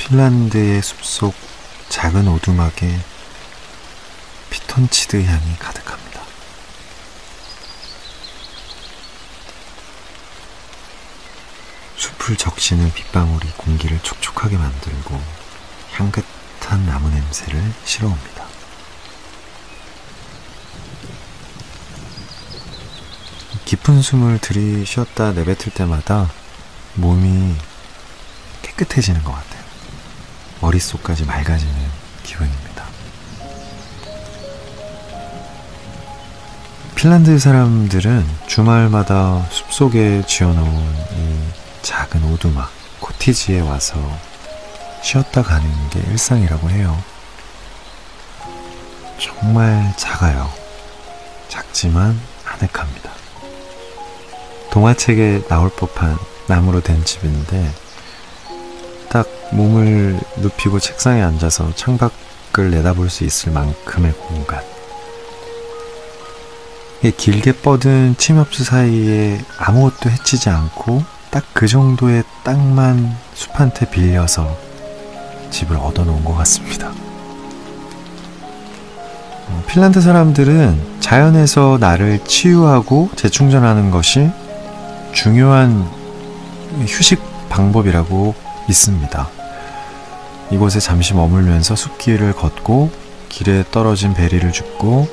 핀란드의 숲속 작은 오두막에 피톤치드 향이 가득합니다. 숲을 적시는 빗방울이 공기를 촉촉하게 만들고 향긋한 나무 냄새를 실어옵니다. 깊은 숨을 들이쉬었다 내뱉을 때마다 몸이 깨끗해지는 것 같아요. 머릿속까지 맑아지는 기분입니다. 핀란드 사람들은 주말마다 숲속에 지어놓은 이 작은 오두막, 코티지에 와서 쉬었다 가는 게 일상이라고 해요. 정말 작아요. 작지만 아늑합니다. 동화책에 나올 법한 나무로 된 집인데 딱 몸을 눕히고 책상에 앉아서 창밖을 내다볼 수 있을 만큼의 공간. 길게 뻗은 침엽수 사이에 아무것도 해치지 않고 딱 그 정도의 땅만 숲한테 빌려서 집을 얻어놓은 것 같습니다. 핀란드 사람들은 자연에서 나를 치유하고 재충전하는 것이 중요한 휴식 방법이라고 믿습니다. 이곳에 잠시 머물면서 숲길을 걷고 길에 떨어진 베리를 줍고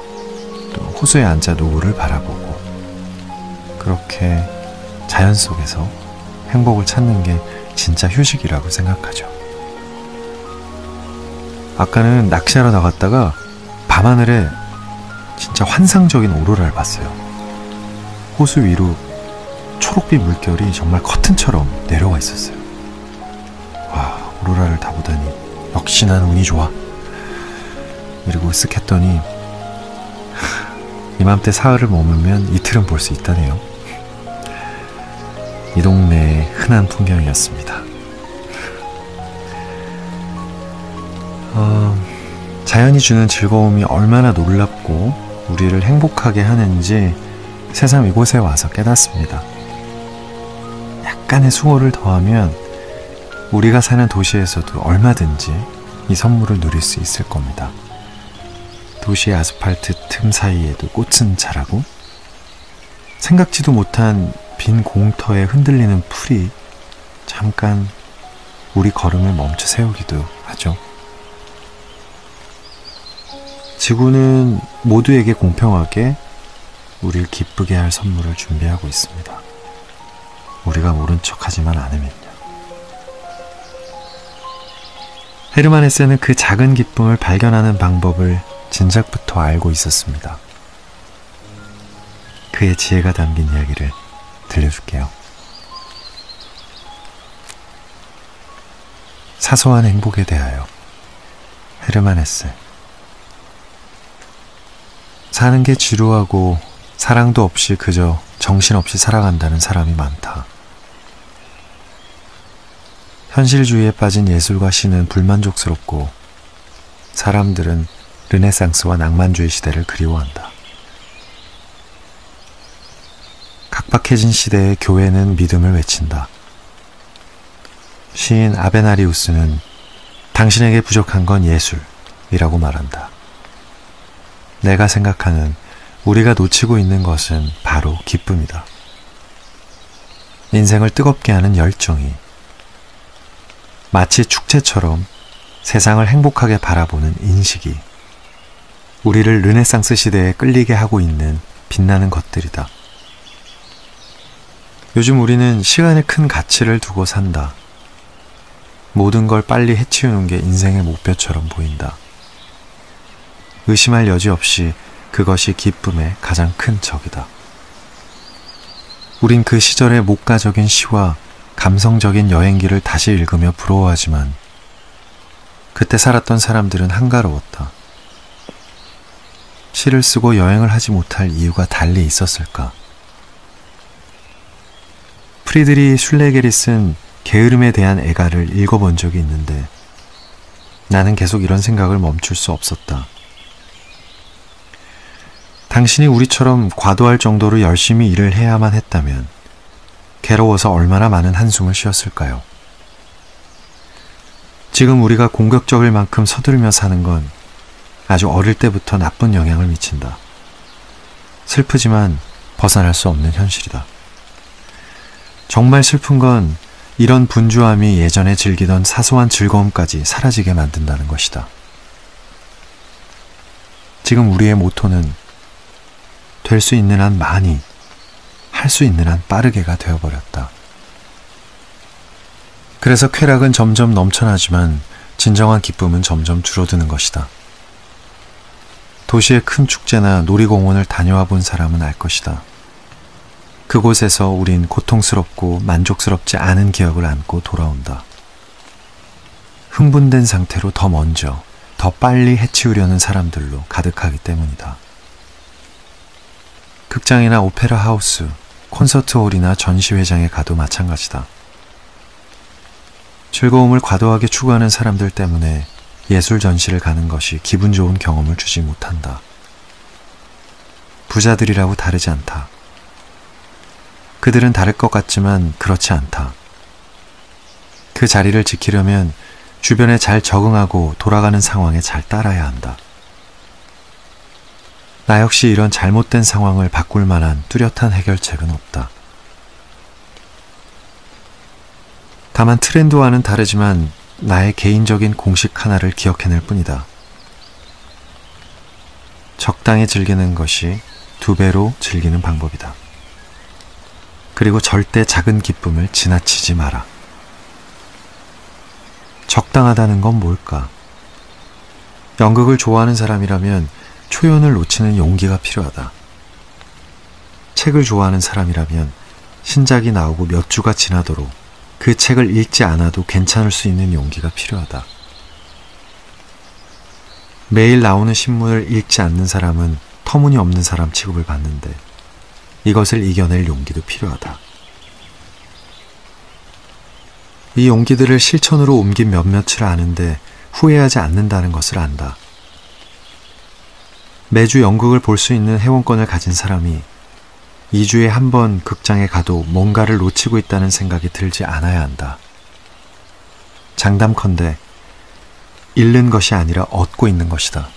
또 호수에 앉아 노을을 바라보고 그렇게 자연 속에서 행복을 찾는 게 진짜 휴식이라고 생각하죠. 아까는 낚시하러 나갔다가 밤하늘에 진짜 환상적인 오로라를 봤어요. 호수 위로 초록빛 물결이 정말 커튼처럼 내려와 있었어요. 와, 오로라를 다 보다니 역시 난 운이 좋아. 이러고 쓱 했더니 이맘때 사흘을 머물면 이틀은 볼 수 있다네요. 이 동네의 흔한 풍경이었습니다. 자연이 주는 즐거움이 얼마나 놀랍고 우리를 행복하게 하는지 새삼 이곳에 와서 깨닫습니다. 약간의 수고를 더하면 우리가 사는 도시에서도 얼마든지 이 선물을 누릴 수 있을 겁니다. 도시의 아스팔트 틈 사이에도 꽃은 자라고 생각지도 못한 빈 공터에 흔들리는 풀이 잠깐 우리 걸음을 멈춰 세우기도 하죠. 지구는 모두에게 공평하게 우리를 기쁘게 할 선물을 준비하고 있습니다. 우리가 모른 척하지만 않으면요. 헤르만 헤세는 그 작은 기쁨을 발견하는 방법을 진작부터 알고 있었습니다. 그의 지혜가 담긴 이야기를 들려줄게요. 사소한 행복에 대하여. 헤르만 헤세. 사는 게 지루하고 사랑도 없이 그저 정신없이 살아간다는 사람이 많다. 현실주의에 빠진 예술과 시는 불만족스럽고 사람들은 르네상스와 낭만주의 시대를 그리워한다. 각박해진 시대의 교회는 믿음을 외친다. 시인 아베나리우스는 당신에게 부족한 건 예술이라고 말한다. 내가 생각하는 우리가 놓치고 있는 것은 바로 기쁨이다. 인생을 뜨겁게 하는 열정이 마치 축제처럼 세상을 행복하게 바라보는 인식이 우리를 르네상스 시대에 끌리게 하고 있는 빛나는 것들이다. 요즘 우리는 시간에 큰 가치를 두고 산다. 모든 걸 빨리 해치우는 게 인생의 목표처럼 보인다. 의심할 여지 없이 그것이 기쁨의 가장 큰 적이다. 우린 그 시절의 목가적인 시와 감성적인 여행기를 다시 읽으며 부러워하지만 그때 살았던 사람들은 한가로웠다. 시를 쓰고 여행을 하지 못할 이유가 달리 있었을까? 프리드리 슐레겔이 쓴 게으름에 대한 애가를 읽어본 적이 있는데 나는 계속 이런 생각을 멈출 수 없었다. 당신이 우리처럼 과도할 정도로 열심히 일을 해야만 했다면 괴로워서 얼마나 많은 한숨을 쉬었을까요? 지금 우리가 공격적일 만큼 서두르며 사는 건 아주 어릴 때부터 나쁜 영향을 미친다. 슬프지만 벗어날 수 없는 현실이다. 정말 슬픈 건 이런 분주함이 예전에 즐기던 사소한 즐거움까지 사라지게 만든다는 것이다. 지금 우리의 모토는 될 수 있는 한 많이, 할 수 있는 한 빠르게가 되어버렸다. 그래서 쾌락은 점점 넘쳐나지만 진정한 기쁨은 점점 줄어드는 것이다. 도시의 큰 축제나 놀이공원을 다녀와 본 사람은 알 것이다. 그곳에서 우린 고통스럽고 만족스럽지 않은 기억을 안고 돌아온다. 흥분된 상태로 더 먼저, 더 빨리 해치우려는 사람들로 가득하기 때문이다. 극장이나 오페라 하우스, 콘서트홀이나 전시회장에 가도 마찬가지다. 즐거움을 과도하게 추구하는 사람들 때문에 예술 전시를 가는 것이 기분 좋은 경험을 주지 못한다. 부자들이라고 다르지 않다. 그들은 다를 것 같지만 그렇지 않다. 그 자리를 지키려면 주변에 잘 적응하고 돌아가는 상황에 잘 따라야 한다. 나 역시 이런 잘못된 상황을 바꿀 만한 뚜렷한 해결책은 없다. 다만 트렌드와는 다르지만 나의 개인적인 공식 하나를 기억해낼 뿐이다. 적당히 즐기는 것이 2배로 즐기는 방법이다. 그리고 절대 작은 기쁨을 지나치지 마라. 적당하다는 건 뭘까? 연극을 좋아하는 사람이라면 초연을 놓치는 용기가 필요하다. 책을 좋아하는 사람이라면 신작이 나오고 몇 주가 지나도록 그 책을 읽지 않아도 괜찮을 수 있는 용기가 필요하다. 매일 나오는 신문을 읽지 않는 사람은 터무니없는 사람 취급을 받는데 이것을 이겨낼 용기도 필요하다. 이 용기들을 실천으로 옮긴 몇몇을 아는데 후회하지 않는다는 것을 안다. 매주 연극을 볼 수 있는 회원권을 가진 사람이 2주에 한 번 극장에 가도 뭔가를 놓치고 있다는 생각이 들지 않아야 한다. 장담컨대 잃는 것이 아니라 얻고 있는 것이다.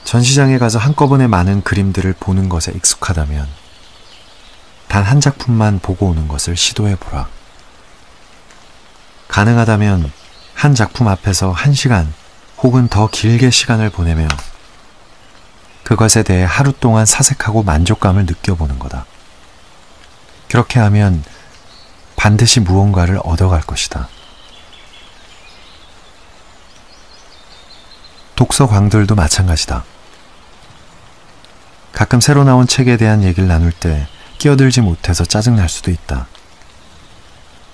전시장에 가서 한꺼번에 많은 그림들을 보는 것에 익숙하다면 단 한 작품만 보고 오는 것을 시도해보라. 가능하다면 한 작품 앞에서 1시간 혹은 더 길게 시간을 보내며 그것에 대해 하루 동안 사색하고 만족감을 느껴보는 거다. 그렇게 하면 반드시 무언가를 얻어갈 것이다. 독서광들도 마찬가지다. 가끔 새로 나온 책에 대한 얘기를 나눌 때 끼어들지 못해서 짜증날 수도 있다.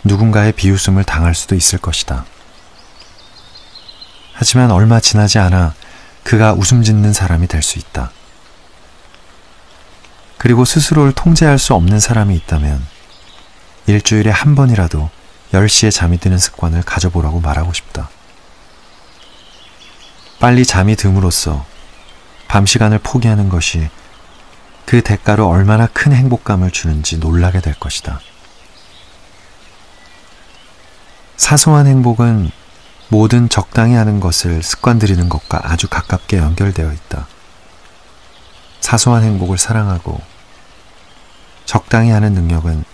누군가의 비웃음을 당할 수도 있을 것이다. 하지만 얼마 지나지 않아 그가 웃음 짓는 사람이 될 수 있다. 그리고 스스로를 통제할 수 없는 사람이 있다면 일주일에 한 번이라도 10시에 잠이 드는 습관을 가져보라고 말하고 싶다. 빨리 잠이 듦으로써 밤 시간을 포기하는 것이 그 대가로 얼마나 큰 행복감을 주는지 놀라게 될 것이다. 사소한 행복은 모든 적당히 하는 것을 습관들이는 것과 아주 가깝게 연결되어 있다. 사소한 행복을 사랑하고 적당히 하는 능력은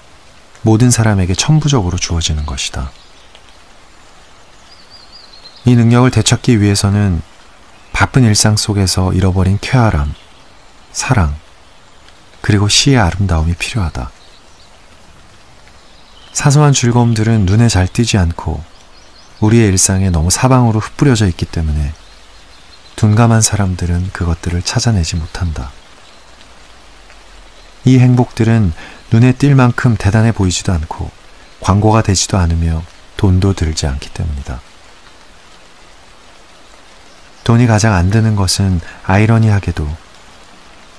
모든 사람에게 천부적으로 주어지는 것이다. 이 능력을 되찾기 위해서는 바쁜 일상 속에서 잃어버린 쾌활함, 사랑, 그리고 시의 아름다움이 필요하다. 사소한 즐거움들은 눈에 잘 띄지 않고 우리의 일상에 너무 사방으로 흩뿌려져 있기 때문에 둔감한 사람들은 그것들을 찾아내지 못한다. 이 행복들은 눈에 띌 만큼 대단해 보이지도 않고 광고가 되지도 않으며 돈도 들지 않기 때문이다. 돈이 가장 안 드는 것은 아이러니하게도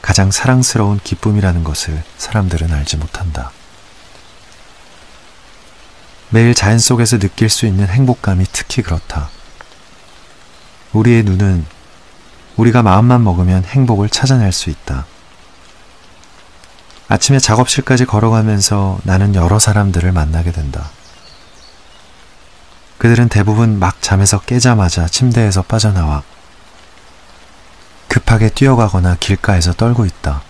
가장 사랑스러운 기쁨이라는 것을 사람들은 알지 못한다. 매일 자연 속에서 느낄 수 있는 행복감이 특히 그렇다. 우리의 눈은 우리가 마음만 먹으면 행복을 찾아낼 수 있다. 아침에 작업실까지 걸어가면서 나는 여러 사람들을 만나게 된다. 그들은 대부분 막 잠에서 깨자마자 침대에서 빠져나와 급하게 뛰어가거나 길가에서 떨고 있다.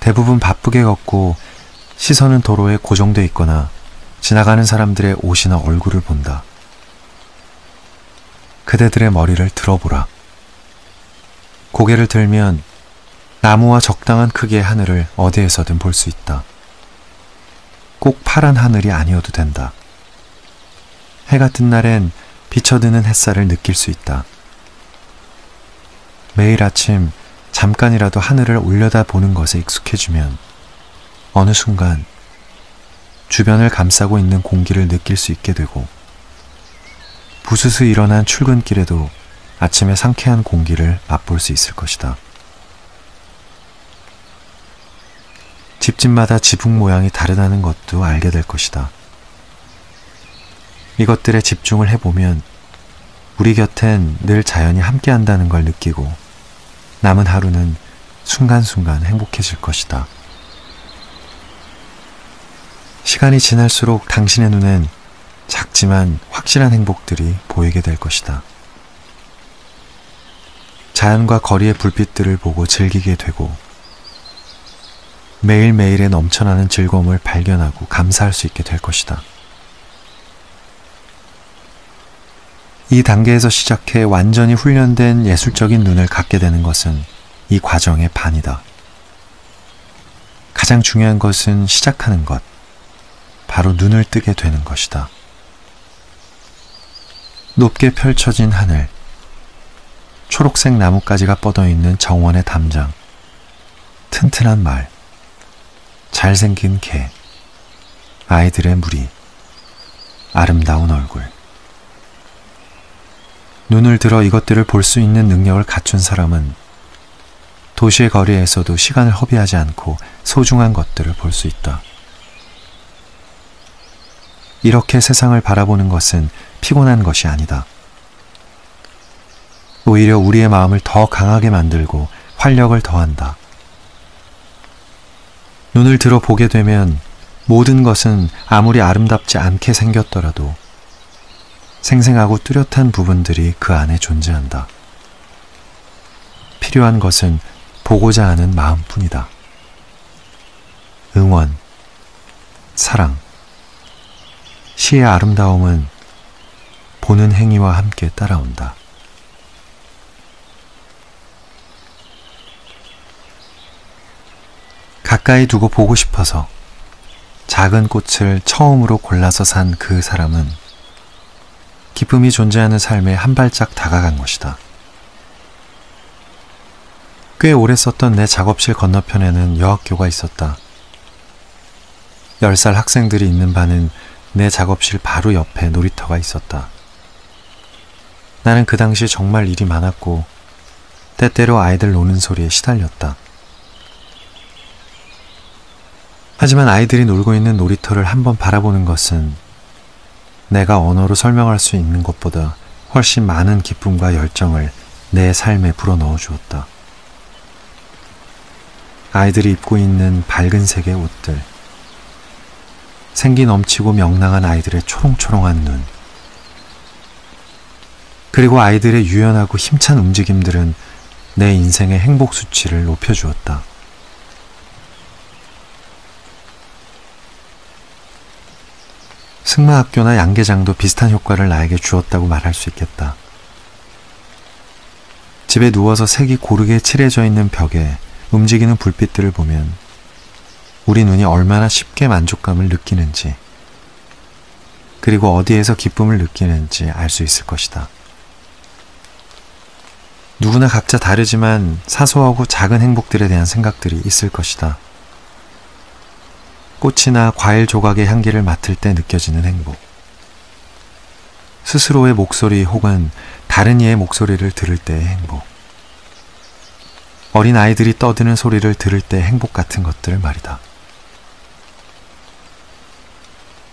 대부분 바쁘게 걷고 시선은 도로에 고정돼 있거나 지나가는 사람들의 옷이나 얼굴을 본다. 그대들의 머리를 들어보라. 고개를 들면 나무와 적당한 크기의 하늘을 어디에서든 볼 수 있다. 꼭 파란 하늘이 아니어도 된다. 해가 뜬 날엔 비쳐드는 햇살을 느낄 수 있다. 매일 아침 잠깐이라도 하늘을 올려다보는 것에 익숙해지면 어느 순간 주변을 감싸고 있는 공기를 느낄 수 있게 되고 부스스 일어난 출근길에도 아침의 상쾌한 공기를 맛볼 수 있을 것이다. 집집마다 지붕 모양이 다르다는 것도 알게 될 것이다. 이것들에 집중을 해보면 우리 곁엔 늘 자연이 함께한다는 걸 느끼고 남은 하루는 순간순간 행복해질 것이다. 시간이 지날수록 당신의 눈엔 작지만 확실한 행복들이 보이게 될 것이다. 자연과 거리의 불빛들을 보고 즐기게 되고 매일매일에 넘쳐나는 즐거움을 발견하고 감사할 수 있게 될 것이다. 이 단계에서 시작해 완전히 훈련된 예술적인 눈을 갖게 되는 것은 이 과정의 반이다. 가장 중요한 것은 시작하는 것, 바로 눈을 뜨게 되는 것이다. 높게 펼쳐진 하늘, 초록색 나뭇가지가 뻗어있는 정원의 담장, 튼튼한 말, 잘생긴 개, 아이들의 무리, 아름다운 얼굴. 눈을 들어 이것들을 볼 수 있는 능력을 갖춘 사람은 도시의 거리에서도 시간을 허비하지 않고 소중한 것들을 볼 수 있다. 이렇게 세상을 바라보는 것은 피곤한 것이 아니다. 오히려 우리의 마음을 더 강하게 만들고 활력을 더한다. 눈을 들어 보게 되면 모든 것은 아무리 아름답지 않게 생겼더라도 생생하고 뚜렷한 부분들이 그 안에 존재한다. 필요한 것은 보고자 하는 마음뿐이다. 응원, 사랑, 시의 아름다움은 보는 행위와 함께 따라온다. 가까이 두고 보고 싶어서 작은 꽃을 처음으로 골라서 산 그 사람은 기쁨이 존재하는 삶에 한 발짝 다가간 것이다. 꽤 오래 썼던 내 작업실 건너편에는 여학교가 있었다. 10살 학생들이 있는 반은 내 작업실 바로 옆에 놀이터가 있었다. 나는 그 당시 정말 일이 많았고 때때로 아이들 노는 소리에 시달렸다. 하지만 아이들이 놀고 있는 놀이터를 한번 바라보는 것은 내가 언어로 설명할 수 있는 것보다 훨씬 많은 기쁨과 열정을 내 삶에 불어넣어 주었다. 아이들이 입고 있는 밝은 색의 옷들, 생기 넘치고 명랑한 아이들의 초롱초롱한 눈, 그리고 아이들의 유연하고 힘찬 움직임들은 내 인생의 행복 수치를 높여주었다. 승마학교나 양계장도 비슷한 효과를 나에게 주었다고 말할 수 있겠다. 집에 누워서 색이 고르게 칠해져 있는 벽에 움직이는 불빛들을 보면 우리 눈이 얼마나 쉽게 만족감을 느끼는지, 그리고 어디에서 기쁨을 느끼는지 알 수 있을 것이다. 누구나 각자 다르지만 사소하고 작은 행복들에 대한 생각들이 있을 것이다. 꽃이나 과일 조각의 향기를 맡을 때 느껴지는 행복, 스스로의 목소리 혹은 다른 이의 목소리를 들을 때의 행복, 어린 아이들이 떠드는 소리를 들을 때의 행복 같은 것들 말이다.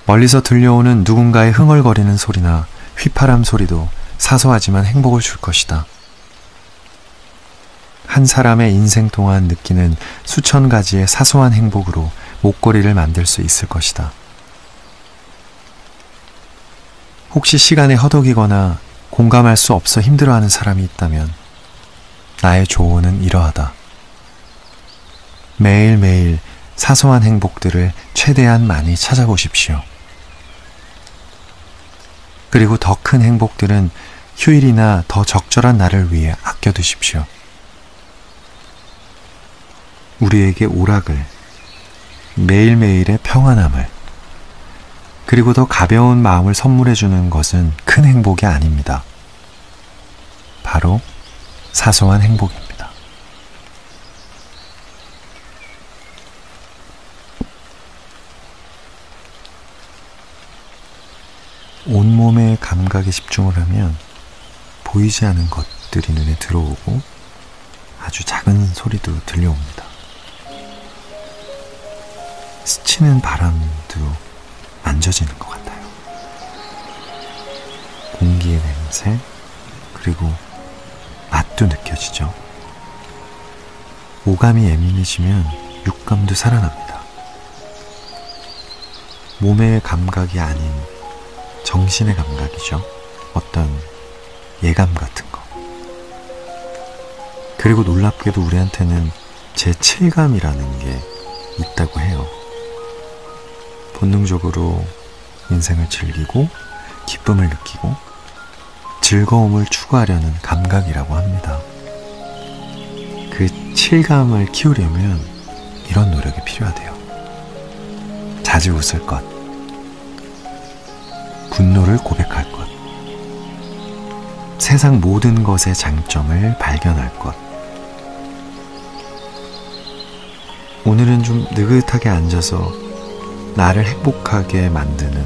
멀리서 들려오는 누군가의 흥얼거리는 소리나 휘파람 소리도 사소하지만 행복을 줄 것이다. 한 사람의 인생 동안 느끼는 수천 가지의 사소한 행복으로 목걸이를 만들 수 있을 것이다. 혹시 시간에 허덕이거나 공감할 수 없어 힘들어하는 사람이 있다면 나의 조언은 이러하다. 매일매일 사소한 행복들을 최대한 많이 찾아보십시오. 그리고 더 큰 행복들은 휴일이나 더 적절한 날을 위해 아껴두십시오. 우리에게 오락을, 매일매일의 평안함을, 그리고 더 가벼운 마음을 선물해주는 것은 큰 행복이 아닙니다. 바로 사소한 행복입니다. 온몸의 감각에 집중을 하면 보이지 않은 것들이 눈에 들어오고 아주 작은 소리도 들려옵니다. 스치는 바람도 만져지는 것 같아요. 공기의 냄새, 그리고 맛도 느껴지죠. 오감이 예민해지면 육감도 살아납니다. 몸의 감각이 아닌 정신의 감각이죠. 어떤 예감 같은 거. 그리고 놀랍게도 우리한테는 제7감이라는 게 있다고 해요. 본능적으로 인생을 즐기고 기쁨을 느끼고 즐거움을 추구하려는 감각이라고 합니다. 그 7감을 키우려면 이런 노력이 필요하대요. 자주 웃을 것, 분노를 고백할 것, 세상 모든 것의 장점을 발견할 것. 오늘은 좀 느긋하게 앉아서 나를 행복하게 만드는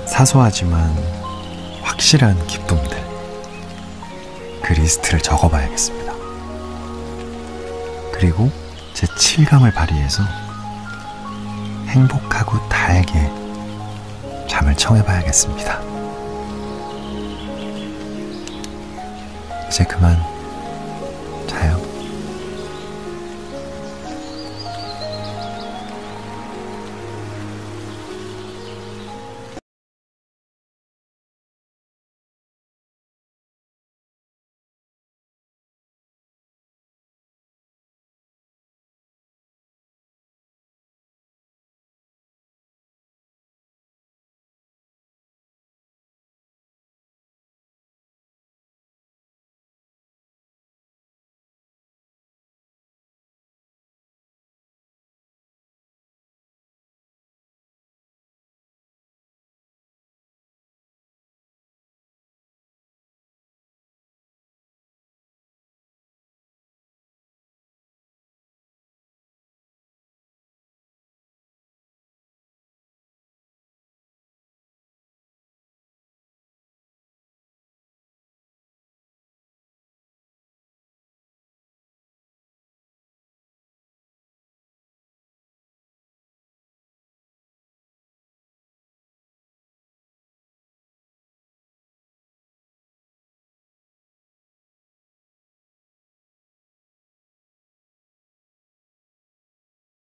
사소하지만 확실한 기쁨들, 그 리스트를 적어봐야겠습니다. 그리고 제 7감을 발휘해서 행복하고 달게 잠을 청해봐야겠습니다. 이제 그만